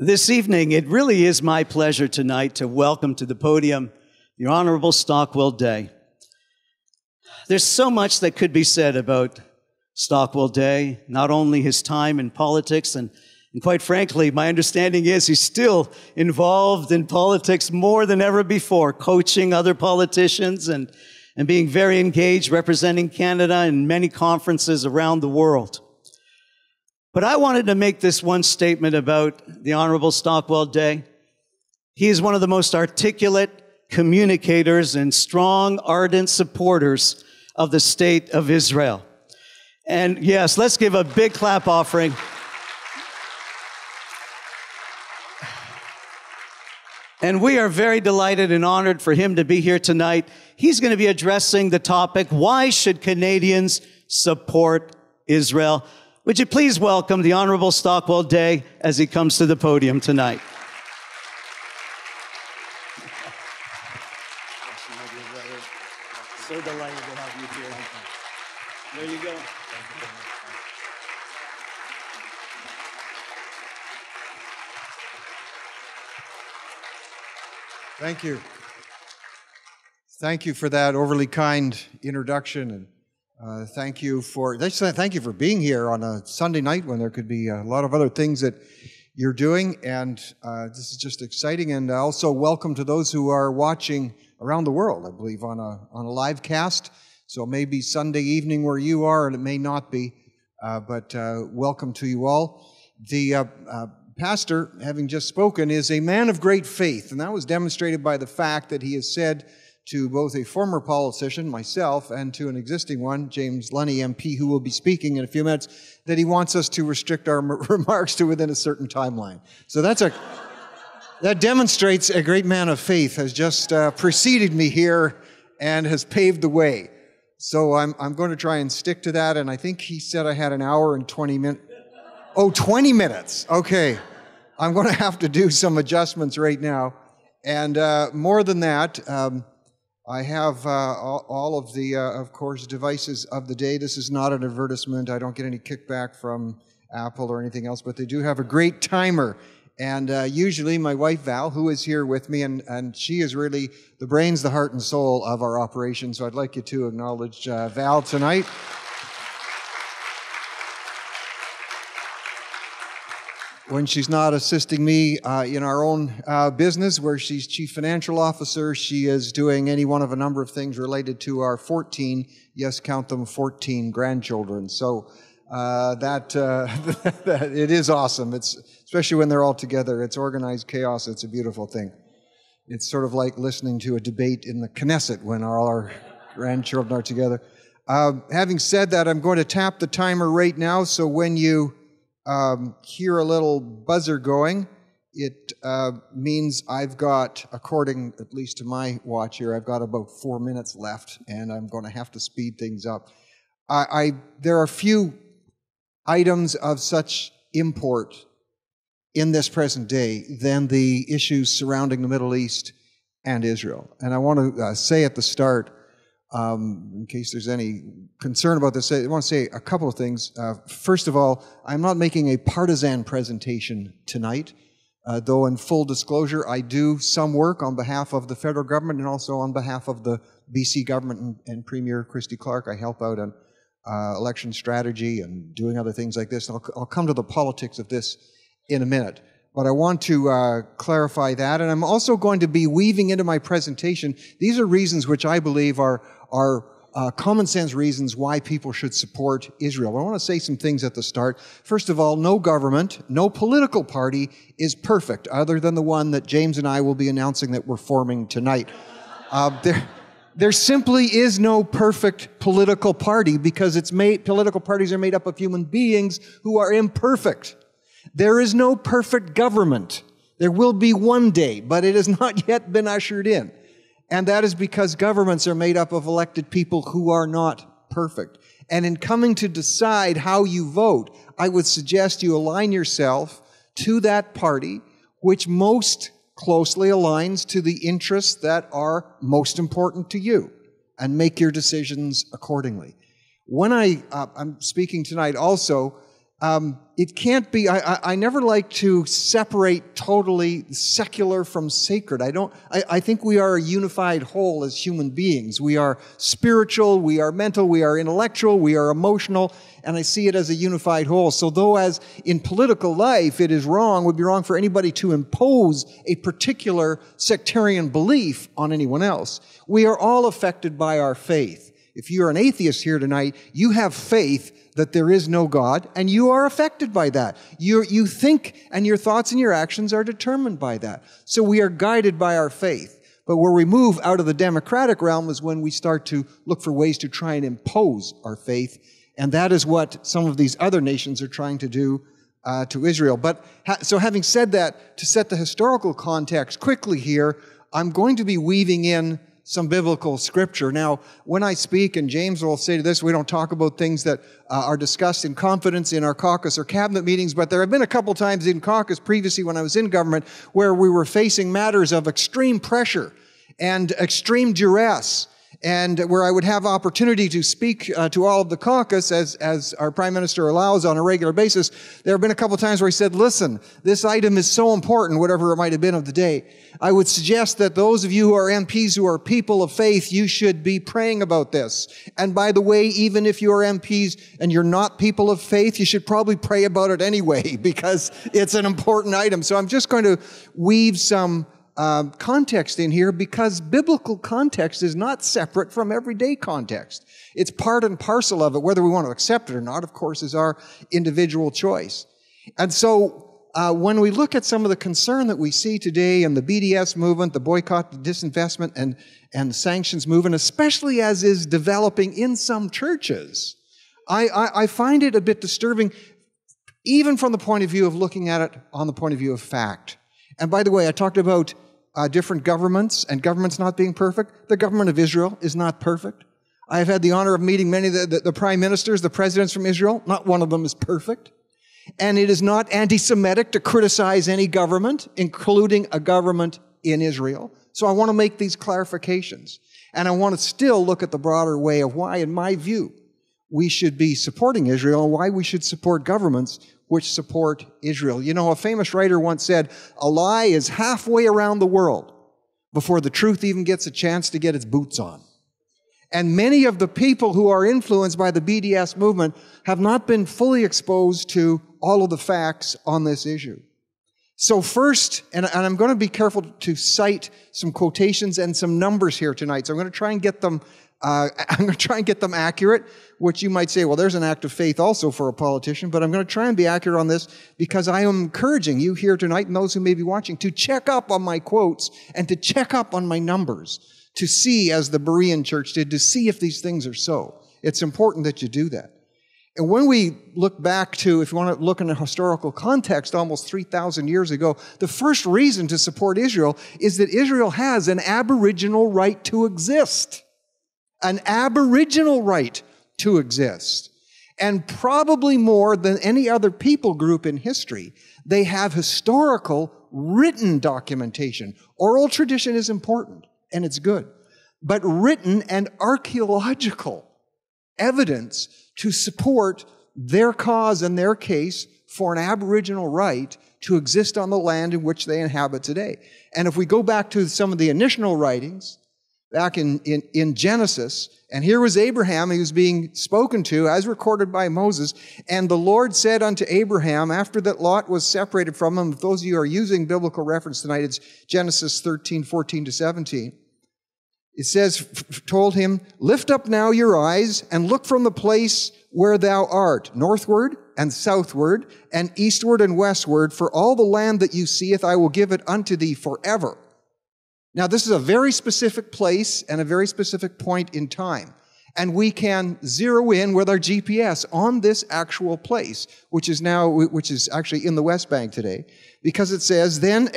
This evening, it really is my pleasure tonight to welcome to the podium the Honorable Stockwell Day. There's so much that could be said about Stockwell Day, not only his time in politics, and quite frankly, my understanding is he's still involved in politics more than ever before, coaching other politicians and being very engaged, representing Canada in many conferences around the world. But I wanted to make this one statement about the Honorable Stockwell Day. He is one of the most articulate communicators and strong, ardent supporters of the state of Israel. And yes, let's give a big clap offering. And we are very delighted and honored for him to be here tonight. He's going to be addressing the topic, why should Canadians support Israel? Would you please welcome the Honorable Stockwell Day as he comes to the podium tonight. So delighted to have you here. There you go. Thank you. Thank you for that overly kind introduction, and thank you for being here on a Sunday night when there could be a lot of other things that you're doing, and this is just exciting. And also welcome to those who are watching around the world, I believe, on a live cast. So it may be Sunday evening where you are, and it may not be, but welcome to you all. The pastor, having just spoken, is a man of great faith, and that was demonstrated by the fact that he has said to both a former politician, myself, and to an existing one, James Lunny, MP, who will be speaking in a few minutes, that he wants us to restrict our remarks to within a certain timeline. So that demonstrates a great man of faith has just preceded me here and has paved the way. So I'm going to try and stick to that, and I think he said I had an hour and 20 minutes. Oh, 20 minutes. Okay. I'm going to have to do some adjustments right now. And more than that, I have all of the, of course, devices of the day. This is not an advertisement. I don't get any kickback from Apple or anything else, but they do have a great timer. And usually my wife, Val, who is here with me, and she is really the brains, the heart, and soul of our operation. So I'd like you to acknowledge Val tonight. When she's not assisting me in our own business, where she's Chief Financial Officer, she is doing any one of a number of things related to our 14, yes, count them, 14 grandchildren. So it is awesome. It's especially when they're all together. It's organized chaos. It's a beautiful thing. It's sort of like listening to a debate in the Knesset when all our grandchildren are together. Having said that, I'm going to tap the timer right now, so when you hear a little buzzer going, it means I've got, according at least to my watch here, I've got about 4 minutes left, and I'm going to have to speed things up. There are few items of such import in this present day than the issues surrounding the Middle East and Israel. And I want to say at the start, in case there's any concern about this, I want to say a couple of things. First of all, I'm not making a partisan presentation tonight, though in full disclosure, I do some work on behalf of the federal government and also on behalf of the BC government and Premier Christy Clark. I help out on election strategy and doing other things like this. I'll come to the politics of this in a minute. But I want to clarify that, and I'm also going to be weaving into my presentation. These are reasons which I believe are common sense reasons why people should support Israel. I want to say some things at the start. First of all, no government, no political party is perfect, other than the one that James and I will be announcing that we're forming tonight. There simply is no perfect political party because political parties are made up of human beings who are imperfect. There is no perfect government. There will be one day, but it has not yet been ushered in. And that is because governments are made up of elected people who are not perfect. And in coming to decide how you vote, I would suggest you align yourself to that party which most closely aligns to the interests that are most important to you, and make your decisions accordingly. When I'm speaking tonight also, it can't be, I never like to separate totally secular from sacred. I think we are a unified whole as human beings. We are spiritual, we are mental, we are intellectual, we are emotional, and I see it as a unified whole. So though as in political life it is wrong, would be wrong for anybody to impose a particular sectarian belief on anyone else, we are all affected by our faith. If you're an atheist here tonight, you have faith that there is no God, and you are affected by that. You think, and your thoughts and your actions are determined by that. So we are guided by our faith. But where we move out of the democratic realm is when we start to look for ways to try and impose our faith, and that is what some of these other nations are trying to do to Israel. But so having said that, to set the historical context quickly here, I'm going to be weaving in some biblical scripture. Now, when I speak, and James will say to this, we don't talk about things that are discussed in confidence in our caucus or cabinet meetings, but there have been a couple times in caucus previously when I was in government where we were facing matters of extreme pressure and extreme duress, and where I would have opportunity to speak to all of the caucus as our Prime Minister allows on a regular basis. There have been a couple times where he said, listen, this item is so important, whatever it might have been of the day. I would suggest that those of you who are MPs who are people of faith, you should be praying about this. And by the way, even if you are MPs and you're not people of faith, you should probably pray about it anyway, because it's an important item. So I'm just going to weave some context in here, because biblical context is not separate from everyday context. It's part and parcel of it. Whether we want to accept it or not, of course, is our individual choice. And so when we look at some of the concern that we see today in the BDS movement, the boycott, the disinvestment, and the sanctions movement, especially as is developing in some churches, I find it a bit disturbing, even from the point of view of looking at it on the point of view of fact. And by the way, I talked about different governments and governments not being perfect. The government of Israel is not perfect. I have had the honor of meeting many of the prime ministers, the presidents from Israel. Not one of them is perfect. And it is not anti-Semitic to criticize any government, including a government in Israel. So I want to make these clarifications. And I want to still look at the broader way of why, in my view, we should be supporting Israel and why we should support governments which support Israel. You know, a famous writer once said, a lie is halfway around the world before the truth even gets a chance to get its boots on. And many of the people who are influenced by the BDS movement have not been fully exposed to all of the facts on this issue. So first, and I'm going to be careful to cite some quotations and some numbers here tonight. So I'm going to try and get them accurate, which you might say, well, there's an act of faith also for a politician, but I'm going to try and be accurate on this because I am encouraging you here tonight and those who may be watching to check up on my quotes and to check up on my numbers, to see, as the Berean church did, to see if these things are so. It's important that you do that. And when we look back to, if you want to look in a historical context, almost 3,000 years ago, the first reason to support Israel is that Israel has an aboriginal right to exist. An aboriginal right to exist. And probably more than any other people group in history, they have historical written documentation. Oral tradition is important, and it's good. But written and archaeological evidence to support their cause and their case for an aboriginal right to exist on the land in which they inhabit today. And if we go back to some of the initial writings, back in Genesis, and here was Abraham, he was being spoken to as recorded by Moses, and the Lord said unto Abraham, after that Lot was separated from him, if those of you who are using biblical reference tonight, it's Genesis 13, 14 to 17. It says, told him, lift up now your eyes and look from the place where thou art, northward and southward and eastward and westward, for all the land that you seeth I will give it unto thee forever. Now, this is a very specific place and a very specific point in time. And we can zero in with our GPS on this actual place, which is actually in the West Bank today, because it says, Then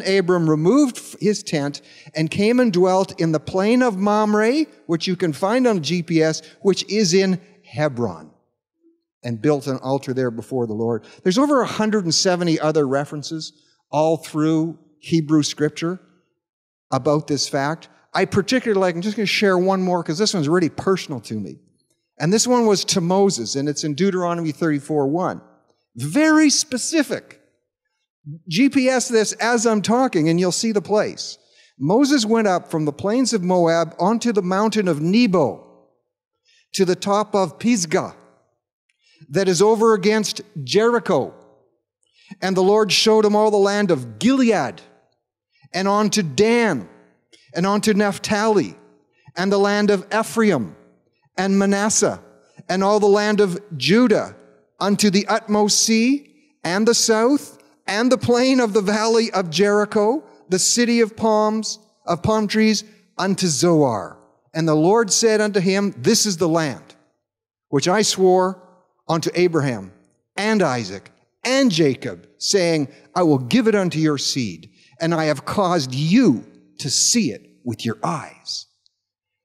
Abram removed his tent and came and dwelt in the plain of Mamre, which you can find on a GPS, which is in Hebron, and built an altar there before the Lord. There's over 170 other references all through Hebrew Scripture about this fact. I particularly like, I'm just going to share one more because this one's really personal to me. And this one was to Moses, and it's in Deuteronomy 34:1. Very specific. GPS this as I'm talking, and you'll see the place. Moses went up from the plains of Moab onto the mountain of Nebo to the top of Pisgah that is over against Jericho. And the Lord showed him all the land of Gilead, and on to Dan, and on to Naphtali, and the land of Ephraim, and Manasseh, and all the land of Judah, unto the utmost sea, and the south, and the plain of the valley of Jericho, the city of palm trees, unto Zoar. And the Lord said unto him, this is the land which I swore unto Abraham, and Isaac, and Jacob, saying, I will give it unto your seed, and I have caused you to see it with your eyes.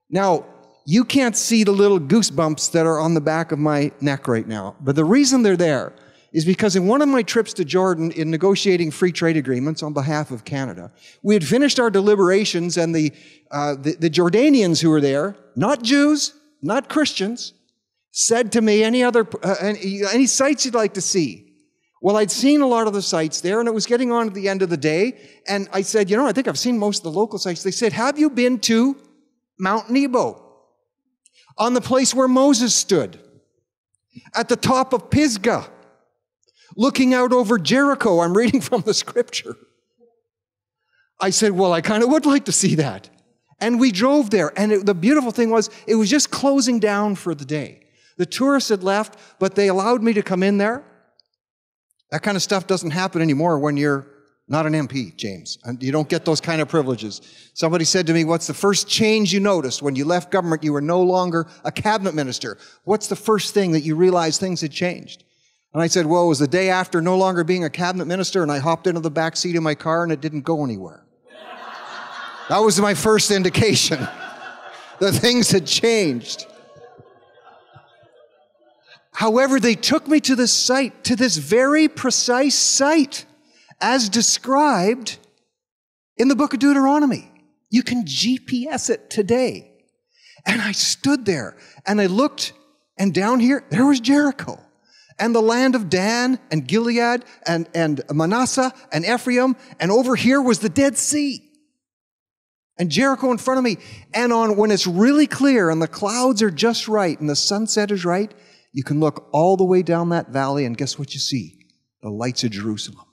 Now, you can't see the little goosebumps that are on the back of my neck right now, but the reason they're there is because in one of my trips to Jordan in negotiating free trade agreements on behalf of Canada, we had finished our deliberations, and the Jordanians who were there, not Jews, not Christians, said to me, any sites you'd like to see? Well, I'd seen a lot of the sites there, and it was getting on at the end of the day, and I said, I think I've seen most of the local sites. They said, have you been to Mount Nebo, on the place where Moses stood, at the top of Pisgah, looking out over Jericho? I'm reading from the scripture. I said, well, I kind of would like to see that. And we drove there, and the beautiful thing was, it was just closing down for the day. The tourists had left, but they allowed me to come in there. That kind of stuff doesn't happen anymore when you're not an MP, James. And you don't get those kind of privileges. Somebody said to me, what's the first change you noticed when you left government? You were no longer a cabinet minister. What's the first thing that you realized things had changed? And I said, well, it was the day after no longer being a cabinet minister, and I hopped into the back seat of my car and it didn't go anywhere. That was my first indication that things had changed. However, they took me to this site, to this very precise site, as described in the book of Deuteronomy. You can GPS it today. And I stood there, and I looked, and down here, there was Jericho, and the land of Dan, and Gilead, and Manasseh, and Ephraim, and over here was the Dead Sea. And Jericho in front of me. And when it's really clear, and the clouds are just right, and the sunset is right, you can look all the way down that valley, and guess what you see? The lights of Jerusalem.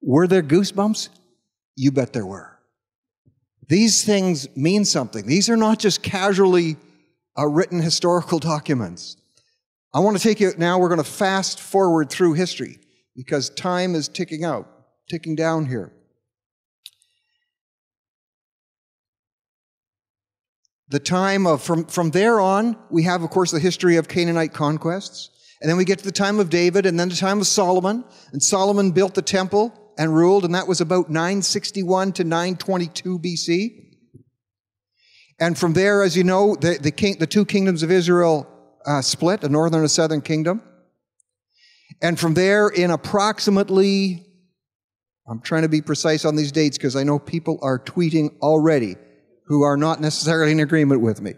Were there goosebumps? You bet there were. These things mean something. These are not just casually written historical documents. I want to take you now, we're going to fast forward through history because time is ticking down here. The time of, from there on, we have, of course, the history of Canaanite conquests. And then we get to the time of David, and then the time of Solomon. And Solomon built the temple and ruled, and that was about 961 to 922 BC. And from there, as you know, the two kingdoms of Israel split, a northern and a southern kingdom. And from there, in approximately, I'm trying to be precise on these dates because I know people are tweeting already who are not necessarily in agreement with me.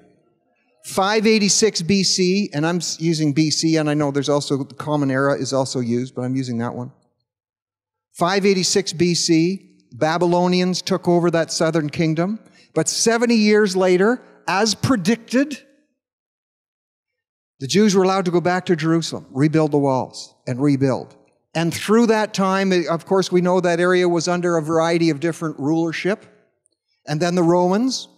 586 BC, and I'm using BC, and I know there's also, the Common Era is also used, but I'm using that one. 586 BC, Babylonians took over that southern kingdom, but 70 years later, as predicted, the Jews were allowed to go back to Jerusalem, rebuild the walls, and rebuild. And through that time, of course, we know that area was under a variety of different rulership. And then the Romans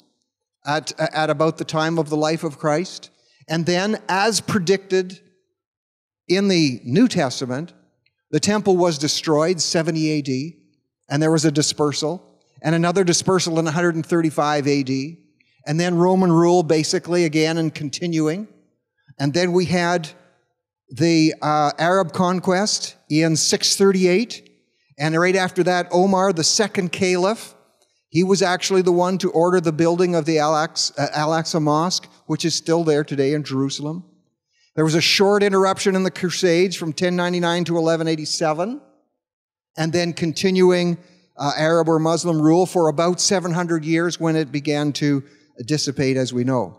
at about the time of the life of Christ. And then, as predicted in the New Testament, the temple was destroyed, 70 AD, and there was a dispersal, and another dispersal in 135 AD, and then Roman rule basically again and continuing. And then we had the Arab conquest in 638, and right after that, Omar, the second caliph, he was actually the one to order the building of the Al-Aqsa Mosque, which is still there today in Jerusalem. There was a short interruption in the Crusades from 1099 to 1187, and then continuing Arab or Muslim rule for about 700 years when it began to dissipate, as we know.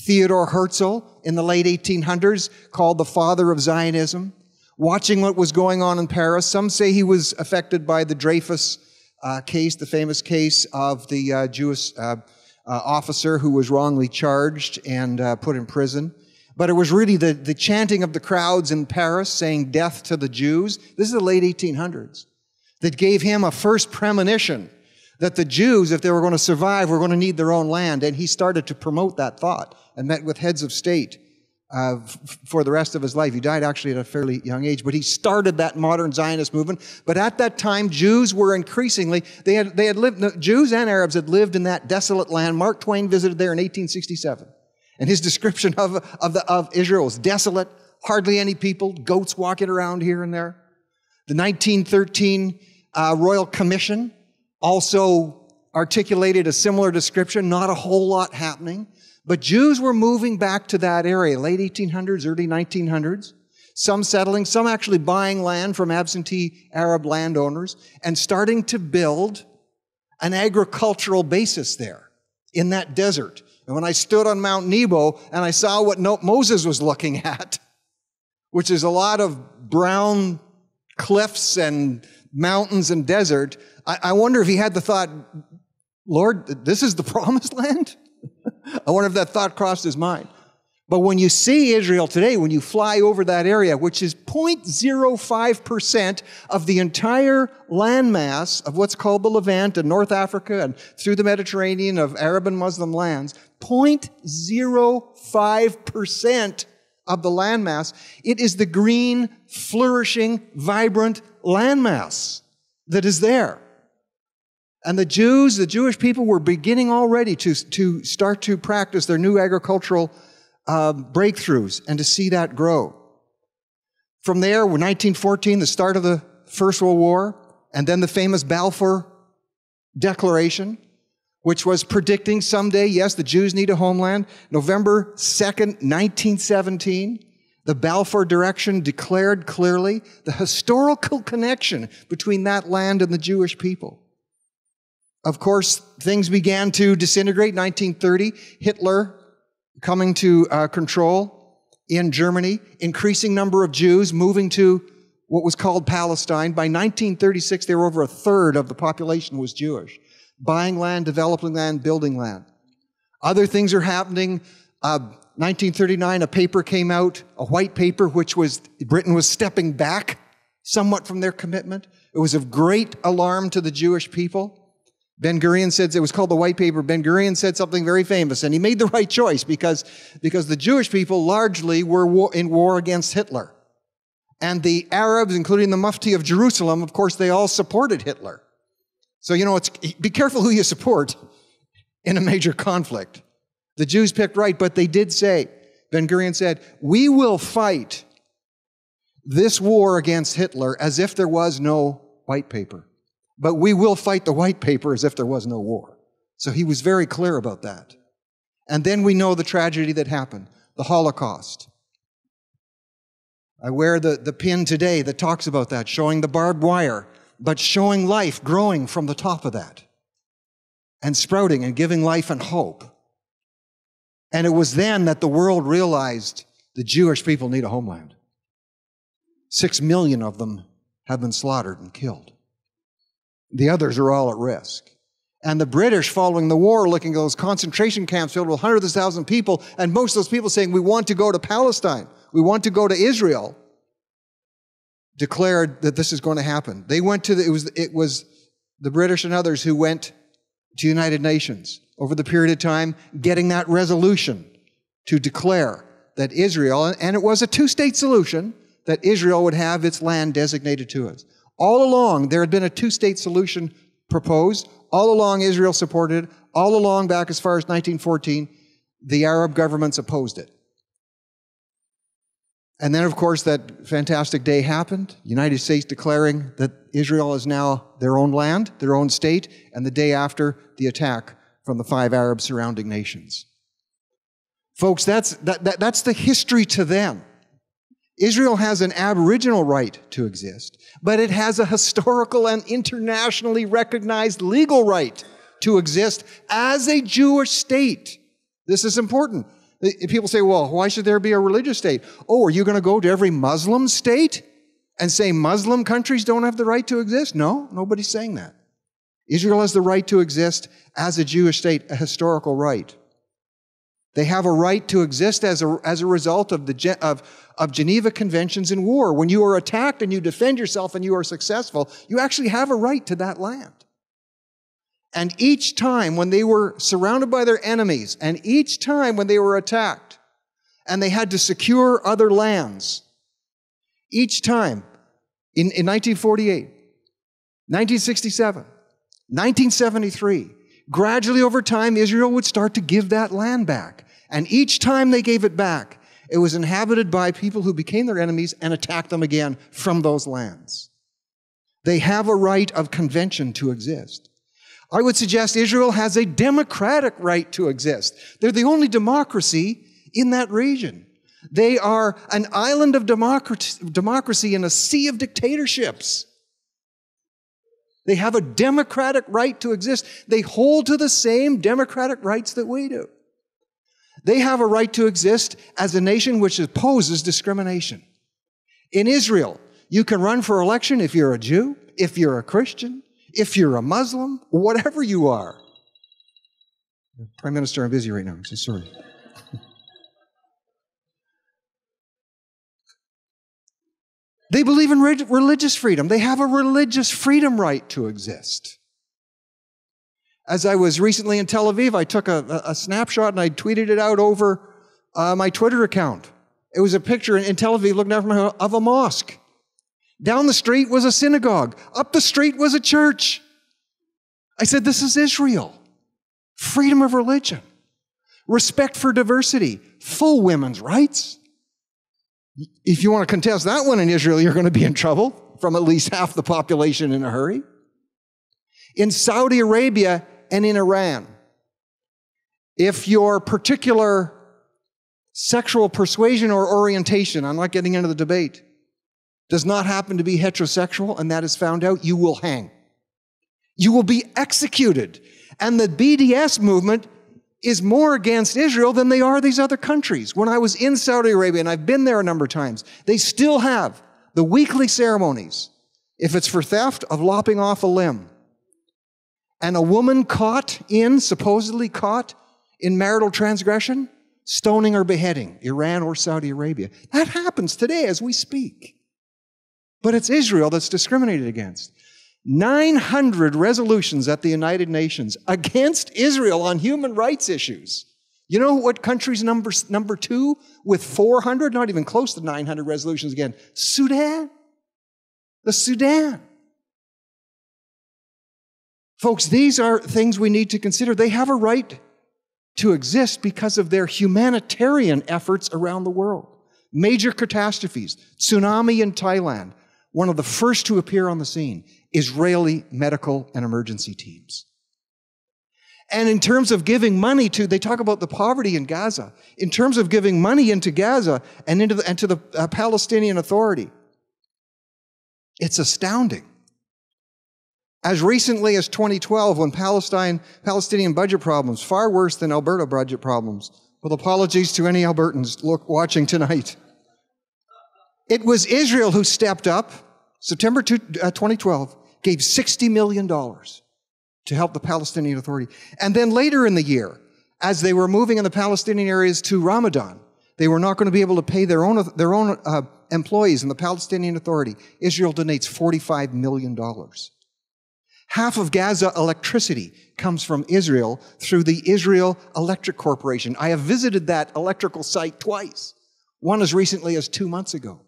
Theodor Herzl, in the late 1800s, called the father of Zionism, watching what was going on in Paris. Some say he was affected by the Dreyfus case, the famous case of the Jewish officer who was wrongly charged and put in prison. But it was really the chanting of the crowds in Paris saying death to the Jews. This is the late 1800s. That gave him a first premonition that the Jews, if they were going to survive, were going to need their own land. And he started to promote that thought and met with heads of state for the rest of his life. He died actually at a fairly young age, but he started that modern Zionist movement. But at that time, Jews were increasingly, Jews and Arabs had lived in that desolate land. Mark Twain visited there in 1867. And his description of Israel was desolate, hardly any people, goats walking around here and there. The 1913 Royal Commission also articulated a similar description, not a whole lot happening. But Jews were moving back to that area, late 1800s, early 1900s. Some settling, some actually buying land from absentee Arab landowners and starting to build an agricultural basis there in that desert. And when I stood on Mount Nebo and I saw what Moses was looking at, which is a lot of brown cliffs and mountains and desert, I wonder if he had the thought, Lord, this is the promised land? I wonder if that thought crossed his mind. But when you see Israel today, when you fly over that area, which is 0.05% of the entire landmass of what's called the Levant and North Africa and through the Mediterranean of Arab and Muslim lands, 0.05% of the landmass, it is the green, flourishing, vibrant landmass that is there. And the Jewish people were beginning already to start to practice their new agricultural breakthroughs and to see that grow. From there, 1914, the start of the First World War, and then the famous Balfour Declaration, which was predicting someday, yes, the Jews need a homeland. November 2nd, 1917, the Balfour Declaration declared clearly the historical connection between that land and the Jewish people. Of course, things began to disintegrate. 1930, Hitler coming to control in Germany, increasing number of Jews moving to what was called Palestine. By 1936, there were over a third of the population was Jewish. Buying land, developing land, building land. Other things are happening. 1939, a paper came out, a white paper, which was Britain was stepping back somewhat from their commitment. It was of great alarm to the Jewish people. Ben-Gurion said, it was called the White Paper. Ben-Gurion said something very famous, and he made the right choice because the Jewish people largely were in war against Hitler. And the Arabs, including the Mufti of Jerusalem, of course, they all supported Hitler. So, be careful who you support in a major conflict. The Jews picked right, but they did say, Ben-Gurion said, we will fight this war against Hitler as if there was no White Paper. But we will fight the White Paper as if there was no war. So he was very clear about that. And then we know the tragedy that happened, the Holocaust. I wear the pin today that talks about that, showing the barbed wire, but showing life growing from the top of that, and sprouting and giving life and hope. And it was then that the world realized the Jewish people need a homeland. 6 million of them have been slaughtered and killed. The others are all at risk. And the British, following the war, looking at those concentration camps filled with hundreds of thousands of people, and most of those people saying, we want to go to Palestine, we want to go to Israel, declared that this is going to happen. They went to, it was the British and others who went to United Nations over the period of time, getting that resolution to declare that Israel, and it was a two-state solution, that Israel would have its land designated to us. All along, there had been a two-state solution proposed. All along, Israel supported it. All along, back as far as 1914, the Arab governments opposed it. And then, of course, that fantastic day happened, United States declaring that Israel is now their own land, their own state, and the day after, the attack from the 5 Arab surrounding nations. Folks, that's the history to them. Israel has an aboriginal right to exist, but it has a historical and internationally recognized legal right to exist as a Jewish state. This is important. People say, well, why should there be a religious state? Oh, are you going to go to every Muslim state and say Muslim countries don't have the right to exist? No, nobody's saying that. Israel has the right to exist as a Jewish state, a historical right. They have a right to exist as a result of Geneva Conventions in war. When you are attacked and you defend yourself and you are successful, you actually have a right to that land. And each time when they were surrounded by their enemies, and each time when they were attacked, and they had to secure other lands, each time, in 1948, 1967, 1973, gradually over time, Israel would start to give that land back. And each time they gave it back, it was inhabited by people who became their enemies and attacked them again from those lands. They have a right of convention to exist. I would suggest Israel has a democratic right to exist. They're the only democracy in that region. They are an island of democracy in a sea of dictatorships. They have a democratic right to exist. They hold to the same democratic rights that we do. They have a right to exist as a nation which opposes discrimination. In Israel, you can run for election if you're a Jew, if you're a Christian, if you're a Muslim, whatever you are. Prime Minister, I'm busy right now. I'm so sorry. They believe in religious freedom. They have a religious freedom right to exist. As I was recently in Tel Aviv, I took a snapshot and I tweeted it out over my Twitter account. It was a picture in Tel Aviv looking out of a mosque. Down the street was a synagogue. Up the street was a church. I said, this is Israel. Freedom of religion. Respect for diversity. Full women's rights. If you want to contest that one in Israel, you're going to be in trouble from at least half the population in a hurry. In Saudi Arabia and in Iran, if your particular sexual persuasion or orientation, I'm not getting into the debate, does not happen to be heterosexual and that is found out, you will hang. You will be executed. And the BDS movement is more against Israel than they are these other countries. When I was in Saudi Arabia, and I've been there a number of times, they still have the weekly ceremonies, if it's for theft, of lopping off a limb. And a woman supposedly caught in marital transgression, stoning or beheading, Iran or Saudi Arabia. That happens today as we speak. But it's Israel that's discriminated against. 900 resolutions at the United Nations against Israel on human rights issues. You know what country's number 2 with 400, not even close to 900 resolutions again? Sudan. The Sudan. Folks, these are things we need to consider. They have a right to exist because of their humanitarian efforts around the world. Major catastrophes, tsunami in Thailand, one of the first to appear on the scene, Israeli medical and emergency teams. And in terms of giving money they talk about the poverty in Gaza. In terms of giving money into Gaza and to the Palestinian Authority, it's astounding. As recently as 2012, when Palestinian budget problems, far worse than Alberta budget problems, with apologies to any Albertans watching tonight, it was Israel who stepped up, September 2012, gave $60 million to help the Palestinian Authority. And then later in the year, as they were moving in the Palestinian areas to Ramadan, they were not going to be able to pay their own employees in the Palestinian Authority. Israel donates $45 million. Half of Gaza electricity comes from Israel through the Israel Electric Corporation. I have visited that electrical site twice, one as recently as 2 months ago.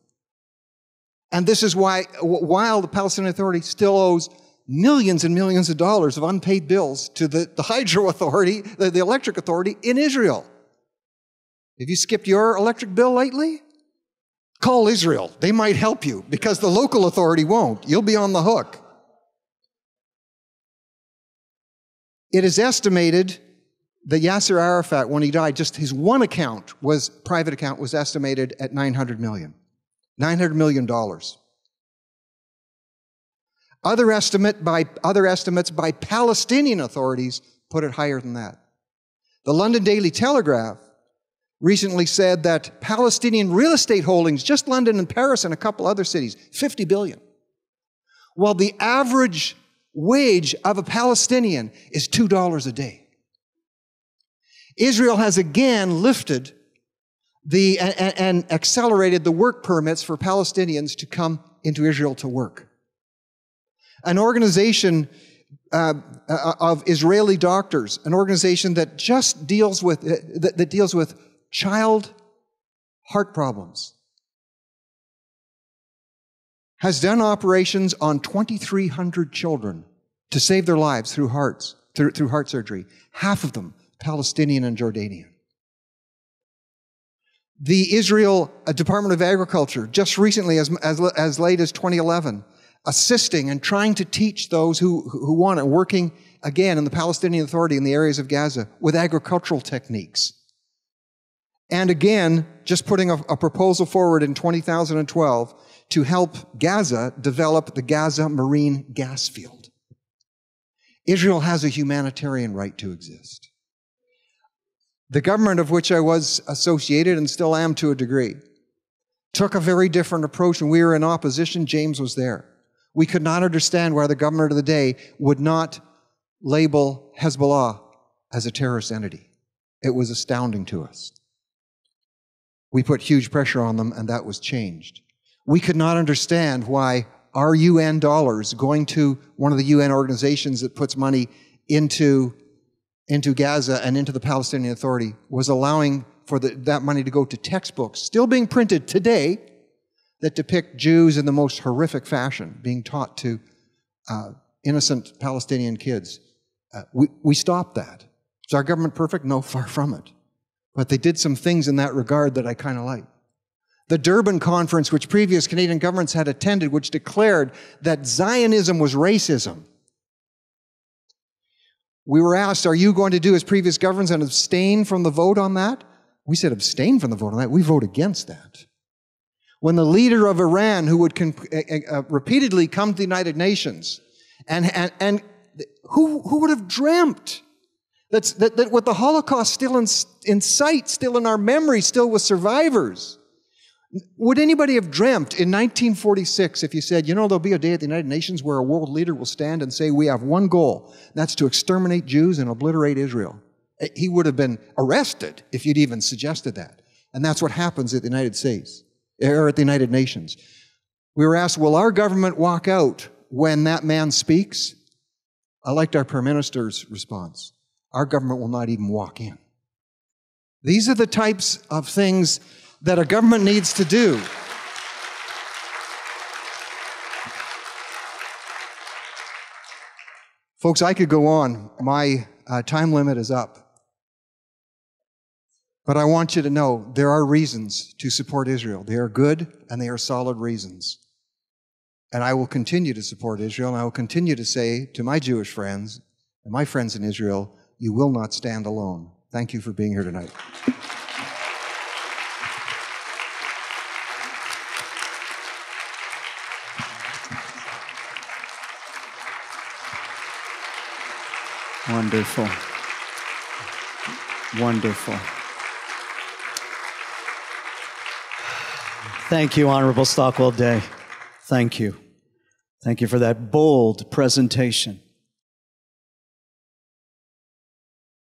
And this is why, while the Palestinian Authority still owes millions and millions of dollars of unpaid bills to the hydro authority, the electric authority in Israel. Have you skipped your electric bill lately? Call Israel. They might help you because the local authority won't. You'll be on the hook. It is estimated that Yasser Arafat, when he died, just his one private account was estimated at $900 million. $900 million. Other estimates by Palestinian authorities put it higher than that. The London Daily Telegraph recently said that Palestinian real estate holdings, just London and Paris and a couple other cities, 50 billion. While the average wage of a Palestinian is $2 a day. Israel has again lifted and accelerated the work permits for Palestinians to come into Israel to work. An organization of Israeli doctors, an organization that just deals with child heart problems, has done operations on 2,300 children to save their lives through heart surgery. Half of them Palestinian and Jordanian. The Israel Department of Agriculture, just recently, as late as 2011, assisting and trying to teach those who want it, working again in the Palestinian Authority in the areas of Gaza with agricultural techniques. And again, just putting a proposal forward in 2012 to help Gaza develop the Gaza marine gas field. Israel has a humanitarian right to exist. The government of which I was associated and still am to a degree took a very different approach. When we were in opposition, James was there. We could not understand why the government of the day would not label Hezbollah as a terrorist entity. It was astounding to us. We put huge pressure on them, and that was changed. We could not understand why our UN dollars going to one of the UN organizations that puts money into Gaza and into the Palestinian Authority was allowing for that money to go to textbooks, still being printed today, that depict Jews in the most horrific fashion, being taught to innocent Palestinian kids. We stopped that. Is our government perfect? No, far from it. But they did some things in that regard that I kind of like. The Durban Conference, which previous Canadian governments had attended, which declared that Zionism was racism. We were asked, are you going to do as previous governments and abstain from the vote on that? We said abstain from the vote on that. We vote against that. When the leader of Iran, who would repeatedly come to the United Nations, and who would have dreamt that with the Holocaust still in sight, still in our memory, still with survivors, would anybody have dreamt in 1946 if you said, you know, there'll be a day at the United Nations where a world leader will stand and say, we have one goal, and that's to exterminate Jews and obliterate Israel? He would have been arrested if you'd even suggested that. And that's what happens at the United States, or at the United Nations. We were asked, will our government walk out when that man speaks? I liked our Prime Minister's response. Our government will not even walk in. These are the types of things that a government needs to do. Folks, I could go on. My time limit is up. But I want you to know there are reasons to support Israel. They are good and they are solid reasons. And I will continue to support Israel, and I will continue to say to my Jewish friends and my friends in Israel, you will not stand alone. Thank you for being here tonight. Wonderful. Wonderful. Thank you, Honorable Stockwell Day. Thank you. Thank you for that bold presentation.